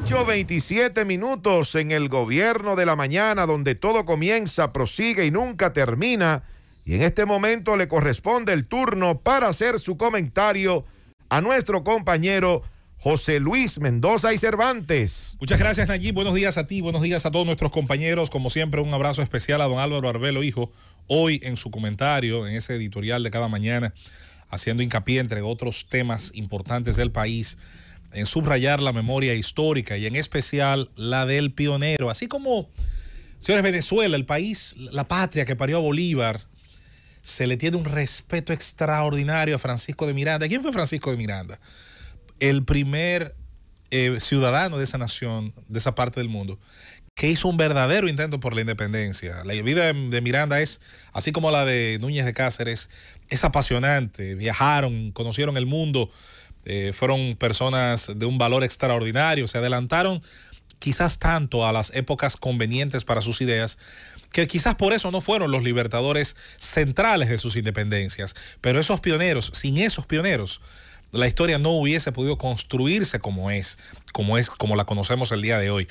8:27 en el gobierno de la mañana, donde todo comienza, prosigue y nunca termina. Y en este momento le corresponde el turno para hacer su comentario a nuestro compañero José Luis Mendoza y Cervantes. Muchas gracias, Nayib. Buenos días a ti, buenos días a todos nuestros compañeros. Como siempre, un abrazo especial a don Álvaro Arbelo, hijo. Hoy en su comentario, en ese editorial de cada mañana, haciendo hincapié, entre otros temas importantes del país, en subrayar la memoria histórica y en especial la del pionero. Así como, señores, Venezuela, el país, la patria que parió a Bolívar, se le tiene un respeto extraordinario a Francisco de Miranda. ¿Quién fue Francisco de Miranda? El primer ciudadano de esa nación, de esa parte del mundo, que hizo un verdadero intento por la independencia. La vida de Miranda es, así como la de Núñez de Cáceres, es apasionante. Viajaron, conocieron el mundo, fueron personas de un valor extraordinario, se adelantaron quizás tanto a las épocas convenientes para sus ideas, que quizás por eso no fueron los libertadores centrales de sus independencias. Pero esos pioneros, sin esos pioneros, la historia no hubiese podido construirse como la conocemos el día de hoy.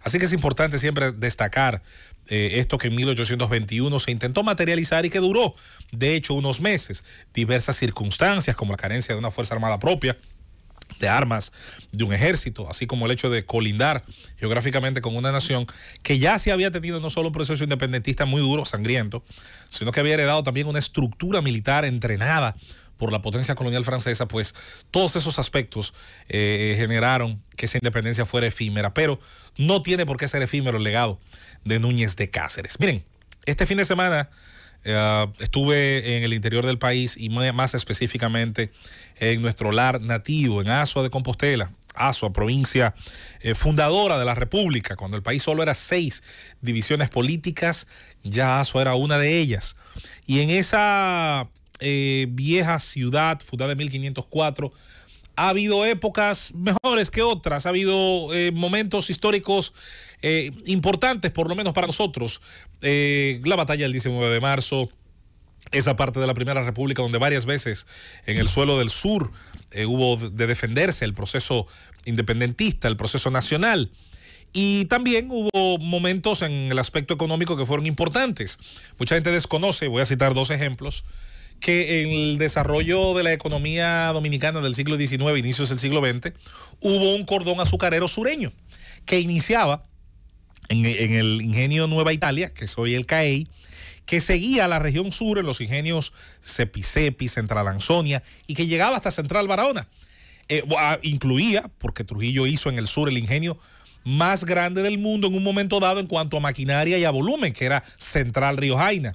Así que es importante siempre destacar esto que en 1821 se intentó materializar y que duró, de hecho, unos meses. Diversas circunstancias, como la carencia de una fuerza armada propia, de armas, de un ejército, así como el hecho de colindar geográficamente con una nación que ya se había tenido no solo un proceso independentista muy duro, sangriento, sino que había heredado también una estructura militar entrenada por la potencia colonial francesa. Pues todos esos aspectos generaron que esa independencia fuera efímera, pero no tiene por qué ser efímero el legado de Núñez de Cáceres. Miren, este fin de semana estuve en el interior del país y más específicamente en nuestro lar nativo, en Azua de Compostela. Azua, provincia fundadora de la República, cuando el país solo era 6 divisiones políticas, ya Azua era una de ellas. Y en esa vieja ciudad, fundada en 1504, ha habido épocas mejores que otras, ha habido momentos históricos importantes, por lo menos para nosotros. La batalla del 19 de marzo, esa parte de la Primera República donde varias veces en el suelo del sur hubo de defenderse el proceso independentista, el proceso nacional. Y también hubo momentos en el aspecto económico que fueron importantes. Mucha gente desconoce, voy a citar 2 ejemplos, que en el desarrollo de la economía dominicana del siglo XIX, inicios del siglo XX, hubo un cordón azucarero sureño que iniciaba en el ingenio Nueva Italia, que es hoy el CAEI, que seguía a la región sur en los ingenios Cepi, Central Ansonia, y que llegaba hasta Central Barahona. Incluía, porque Trujillo hizo en el sur el ingenio más grande del mundo en un momento dado en cuanto a maquinaria y a volumen, que era Central Río Jaina.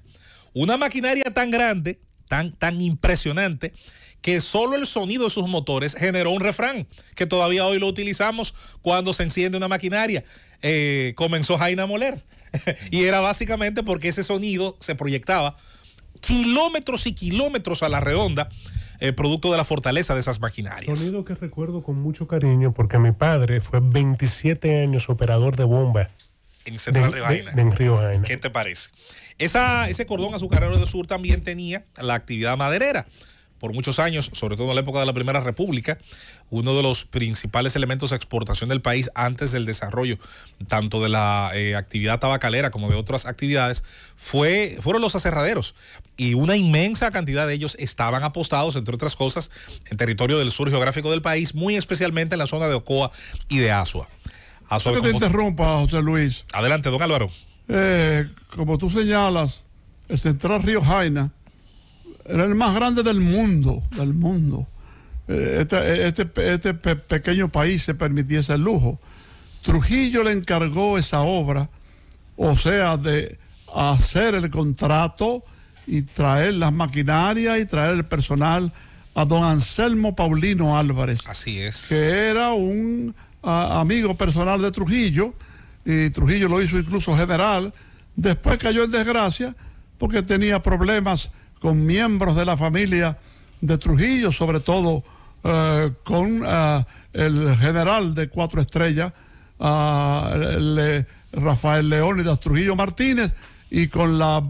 Una maquinaria tan grande, tan impresionante, que solo el sonido de sus motores generó un refrán que todavía hoy lo utilizamos cuando se enciende una maquinaria. Comenzó Jaina a moler. Y era básicamente porque ese sonido se proyectaba kilómetros y kilómetros a la redonda, producto de la fortaleza de esas maquinarias. Sonido que recuerdo con mucho cariño porque mi padre fue 27 años operador de bomba en Central Río Jaina. En Río Jaina. ¿Qué te parece? Ese cordón azucarero del sur también tenía la actividad maderera. Por muchos años, sobre todo en la época de la Primera República, uno de los principales elementos de exportación del país antes del desarrollo, tanto de la actividad tabacalera como de otras actividades, fueron los aserraderos. Y una inmensa cantidad de ellos estaban apostados, entre otras cosas, en territorio del sur geográfico del país, muy especialmente en la zona de Ocoa y de Azua. Que te interrumpa, José Luis. Adelante, don Álvaro. Como tú señalas, el Central Río Jaina era el más grande del mundo. Este pequeño país se permitía ese lujo. Trujillo le encargó esa obra, o sea, de hacer el contrato y traer las maquinarias y traer el personal a don Anselmo Paulino Álvarez. Así es. Que era un amigo personal de Trujillo, y Trujillo lo hizo incluso general. Después cayó en desgracia porque tenía problemas con miembros de la familia de Trujillo, sobre todo con el general de 4 estrellas, Rafael Leónidas Trujillo Martínez, y con la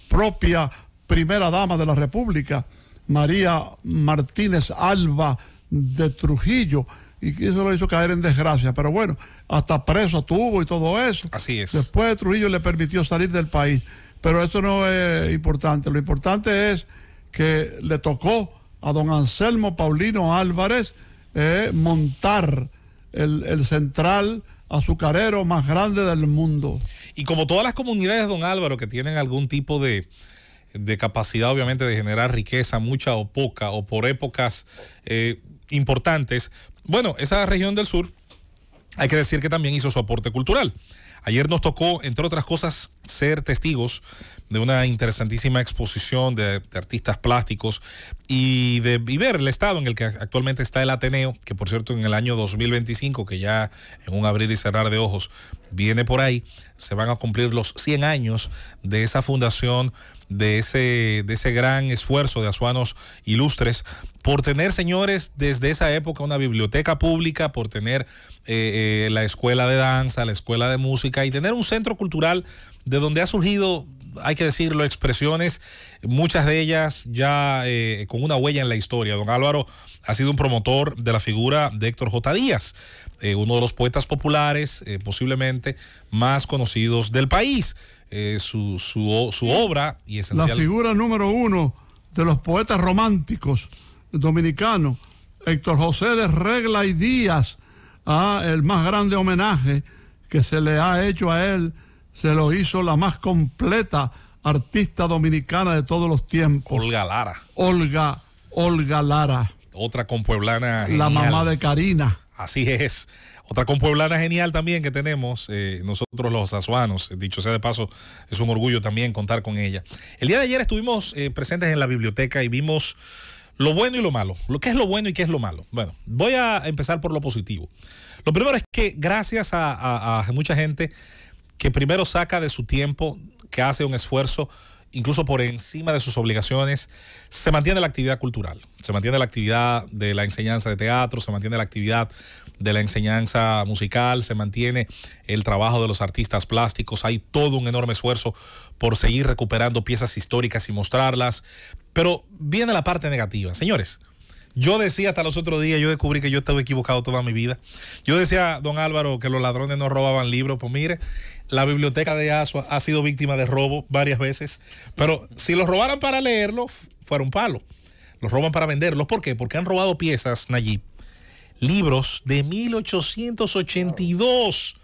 propia primera dama de la República, María Martínez Alba de Trujillo, y que eso lo hizo caer en desgracia. Pero bueno, hasta preso tuvo y todo eso. Así es. Después Trujillo le permitió salir del país. Pero eso no es importante. Lo importante es que le tocó a don Anselmo Paulino Álvarez montar el central azucarero más grande del mundo. Y como todas las comunidades, don Álvaro, que tienen algún tipo de capacidad, obviamente, de generar riqueza, mucha o poca, o por épocas importantes, bueno, esa región del sur, hay que decir que también hizo su aporte cultural. Ayer nos tocó, entre otras cosas, ser testigos de una interesantísima exposición de artistas plásticos y ver el estado en el que actualmente está el Ateneo, que por cierto en el año 2025, que ya en un abrir y cerrar de ojos viene por ahí, se van a cumplir los 100 años de esa fundación, de ese gran esfuerzo de azuanos ilustres por tener, señores, desde esa época una biblioteca pública, por tener la escuela de danza, la escuela de música y tener un centro cultural de donde ha surgido, hay que decirlo, expresiones, muchas de ellas ya con una huella en la historia. Don Álvaro ha sido un promotor de la figura de Héctor J. Díaz, uno de los poetas populares posiblemente más conocidos del país. Su obra y esencial. La figura número uno de los poetas románticos dominicanos, Héctor José de Regla y Díaz, el más grande homenaje que se le ha hecho a él, se lo hizo la más completa artista dominicana de todos los tiempos. Olga Lara. Olga Lara. Otra compueblana genial. La mamá de Karina. Así es. Otra compueblana genial también que tenemos nosotros los azuanos. Dicho sea de paso, es un orgullo también contar con ella. El día de ayer estuvimos presentes en la biblioteca y vimos lo bueno y lo malo. ¿Qué es lo bueno y qué es lo malo? Bueno, voy a empezar por lo positivo. Lo primero es que gracias a mucha gente que primero saca de su tiempo, que hace un esfuerzo, incluso por encima de sus obligaciones, se mantiene la actividad cultural, se mantiene la actividad de la enseñanza de teatro, se mantiene la actividad de la enseñanza musical, se mantiene el trabajo de los artistas plásticos. Hay todo un enorme esfuerzo por seguir recuperando piezas históricas y mostrarlas, pero viene la parte negativa. Señores, yo decía hasta los otros días, yo descubrí que yo estaba equivocado toda mi vida. Yo decía, don Álvaro, que los ladrones no robaban libros. Pues mire, la biblioteca de Asua ha sido víctima de robo varias veces, pero si los robaran para leerlo, fuera un palo. Los roban para venderlos. ¿Por qué? Porque han robado piezas, Nayib, libros de 1882,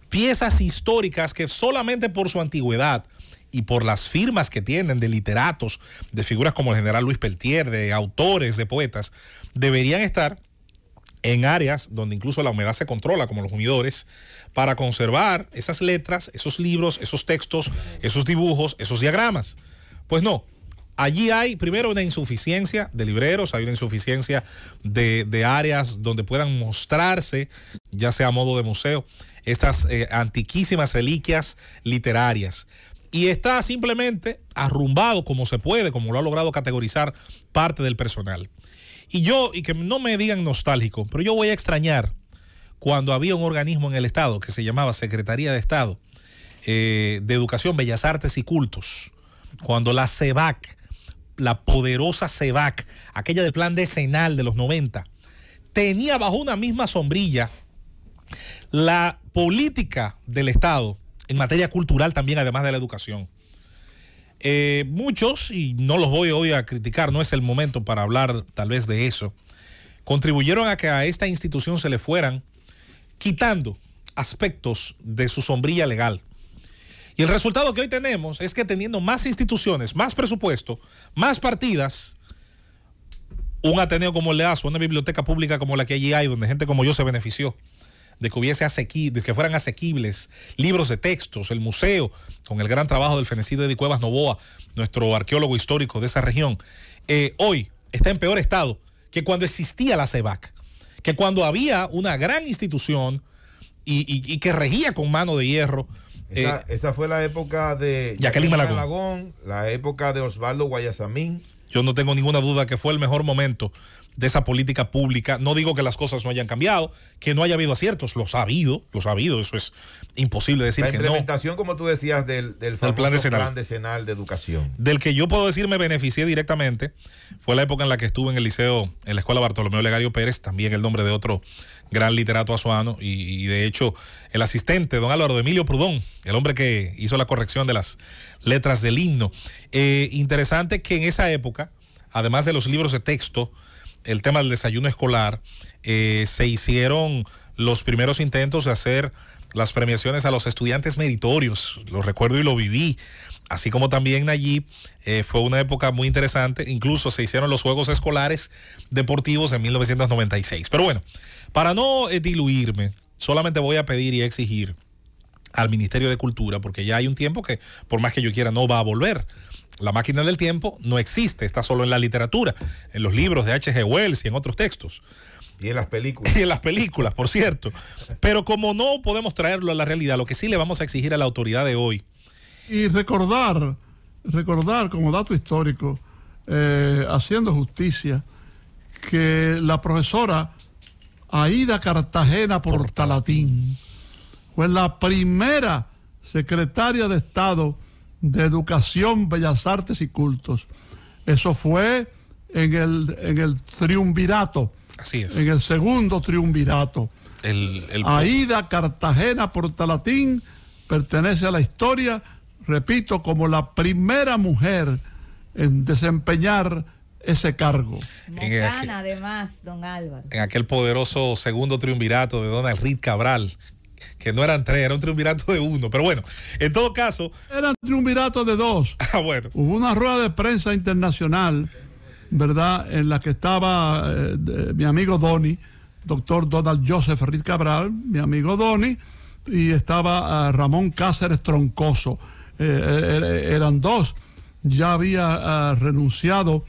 piezas históricas que solamente por su antigüedad y por las firmas que tienen de literatos, de figuras como el general Luis Peltier, de autores, de poetas, deberían estar en áreas donde incluso la humedad se controla, como los humidores, para conservar esas letras, esos libros, esos textos, esos dibujos, esos diagramas. Pues no, allí hay primero una insuficiencia de libreros, hay una insuficiencia de áreas donde puedan mostrarse, ya sea a modo de museo, estas antiquísimas reliquias literarias. Y está simplemente arrumbado como se puede, como lo ha logrado categorizar parte del personal. Y que no me digan nostálgico, pero yo voy a extrañar cuando había un organismo en el Estado que se llamaba Secretaría de Estado de Educación, Bellas Artes y Cultos, cuando la CEVAC, la poderosa CEVAC, aquella del plan decenal de los 90, tenía bajo una misma sombrilla la política del Estado en materia cultural también, además de la educación. Muchos, y no los voy hoy a criticar, no es el momento para hablar tal vez de eso, contribuyeron a que a esta institución se le fueran quitando aspectos de su sombrilla legal. Y el resultado que hoy tenemos es que teniendo más instituciones, más presupuesto, más partidas, un Ateneo como el de Asua, una biblioteca pública como la que allí hay, donde gente como yo se benefició, de que fueran asequibles, libros de textos, el museo, con el gran trabajo del fenecido Eddie Cuevas Novoa, nuestro arqueólogo histórico de esa región, hoy está en peor estado que cuando existía la CEVAC, que cuando había una gran institución y que regía con mano de hierro. Esa fue la época de Jacqueline Malagón, la época de Osvaldo Guayasamín. Yo no tengo ninguna duda que fue el mejor momento de esa política pública. No digo que las cosas no hayan cambiado, que no haya habido aciertos, los ha habido, eso es imposible decir que no. La implementación, como tú decías, del famoso plan decenal de educación. Del que yo puedo decir me beneficié directamente, fue la época en la que estuve en el liceo, en la escuela Bartolomé Legario Pérez, también el nombre de otro gran literato azuano, y de hecho el asistente, don Álvaro de Emilio Prudón, el hombre que hizo la corrección de las letras del himno. Interesante que en esa época, además de los libros de texto, el tema del desayuno escolar, se hicieron los primeros intentos de hacer las premiaciones a los estudiantes meritorios. Lo recuerdo y lo viví. Así como también allí fue una época muy interesante. Incluso se hicieron los Juegos Escolares Deportivos en 1996. Pero bueno, para no diluirme, solamente voy a pedir y exigir al Ministerio de Cultura, porque ya hay un tiempo que, por más que yo quiera, no va a volver. La máquina del tiempo no existe, está solo en la literatura, en los libros de H.G. Wells y en otros textos. Y en las películas. Y en las películas, por cierto. Pero como no podemos traerlo a la realidad, lo que sí le vamos a exigir a la autoridad de hoy. Y recordar como dato histórico, haciendo justicia, que la profesora Aída Cartagena Portalatín fue la primera secretaria de Estado de Educación, Bellas Artes y Cultos. Eso fue en el triunvirato. Así es. En el segundo triunvirato. Aída Cartagena Portalatín pertenece a la historia, repito, como la primera mujer en desempeñar ese cargo. Moncana, además, don Álvaro. En aquel poderoso segundo triunvirato de Donald Reed Cabral, que no eran 3, era un triunvirato de 1, pero bueno, en todo caso... Eran triunviratos de 2. Bueno. Hubo una rueda de prensa internacional, ¿verdad?, en la que estaba mi amigo Donny, doctor Donald Joseph Reed Cabral, mi amigo Donny, y estaba Ramón Cáceres Troncoso. Eran 2. Ya había renunciado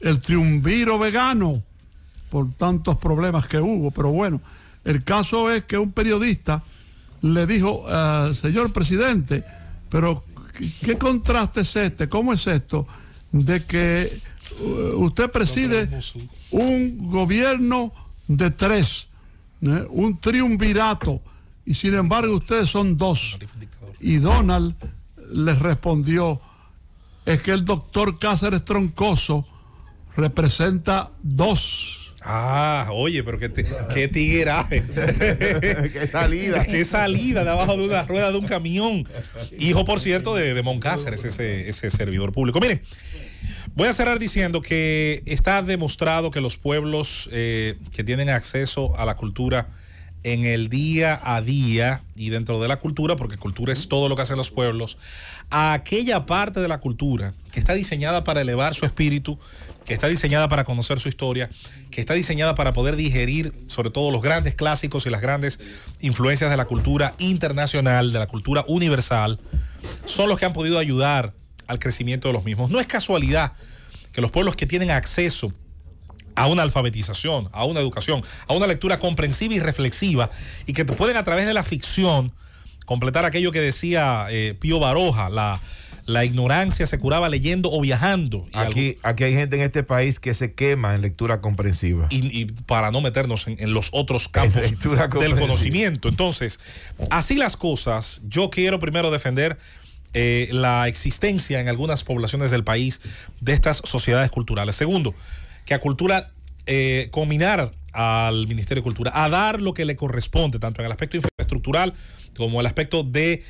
el triunviro vegano por tantos problemas que hubo, pero bueno, el caso es que un periodista le dijo, señor presidente, pero ¿qué contraste es este? ¿Cómo es esto de que usted preside un gobierno de 3, un triunvirato, y sin embargo ustedes son 2? Y Donald les respondió, es que el doctor Cáceres Troncoso representa 2. Ah, oye, pero qué tigueraje. Qué salida. Qué salida de abajo de una rueda de un camión. Hijo, por cierto, de Moncáceres, ese servidor público. Miren, voy a cerrar diciendo que está demostrado que los pueblos que tienen acceso a la cultura en el día a día y dentro de la cultura, porque cultura es todo lo que hacen los pueblos, a aquella parte de la cultura que está diseñada para elevar su espíritu, que está diseñada para conocer su historia, que está diseñada para poder digerir sobre todo los grandes clásicos y las grandes influencias de la cultura internacional, de la cultura universal, son los que han podido ayudar al crecimiento de los mismos. No es casualidad que los pueblos que tienen acceso a una alfabetización, a una educación, a una lectura comprensiva y reflexiva, y que pueden a través de la ficción completar aquello que decía Pío Baroja, la ignorancia se curaba leyendo o viajando. Aquí hay gente en este país que se quema en lectura comprensiva. Y para no meternos en los otros campos del conocimiento. Entonces, así las cosas, yo quiero primero defender la existencia en algunas poblaciones del país de estas sociedades culturales. Segundo, que a cultura combinar al Ministerio de Cultura a dar lo que le corresponde, tanto en el aspecto infraestructural como el aspecto de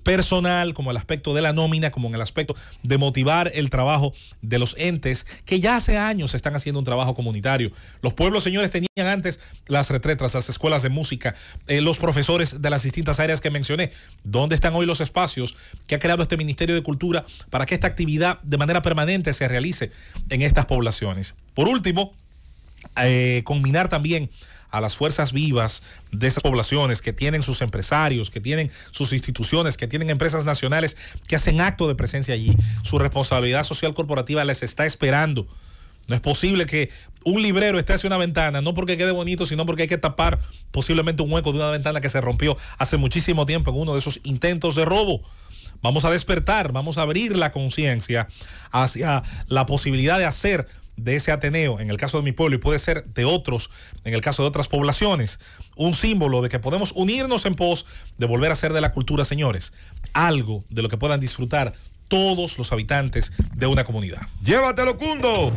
personal, como el aspecto de la nómina, como en el aspecto de motivar el trabajo de los entes que ya hace años están haciendo un trabajo comunitario. Los pueblos, señores, tenían antes las retretas, las escuelas de música, los profesores de las distintas áreas que mencioné. ¿Dónde están hoy los espacios que ha creado este Ministerio de Cultura para que esta actividad de manera permanente se realice en estas poblaciones? Por último, combinar también a las fuerzas vivas de esas poblaciones que tienen sus empresarios, que tienen sus instituciones, que tienen empresas nacionales que hacen acto de presencia allí. Su responsabilidad social corporativa les está esperando. No es posible que un librero esté hacia una ventana, no porque quede bonito, sino porque hay que tapar posiblemente un hueco de una ventana que se rompió hace muchísimo tiempo en uno de esos intentos de robo. Vamos a despertar, vamos a abrir la conciencia hacia la posibilidad de hacer de ese Ateneo, en el caso de mi pueblo, y puede ser de otros, en el caso de otras poblaciones, un símbolo de que podemos unirnos en pos de volver a hacer de la cultura, señores, algo de lo que puedan disfrutar todos los habitantes de una comunidad. Llévatelo, Cundo.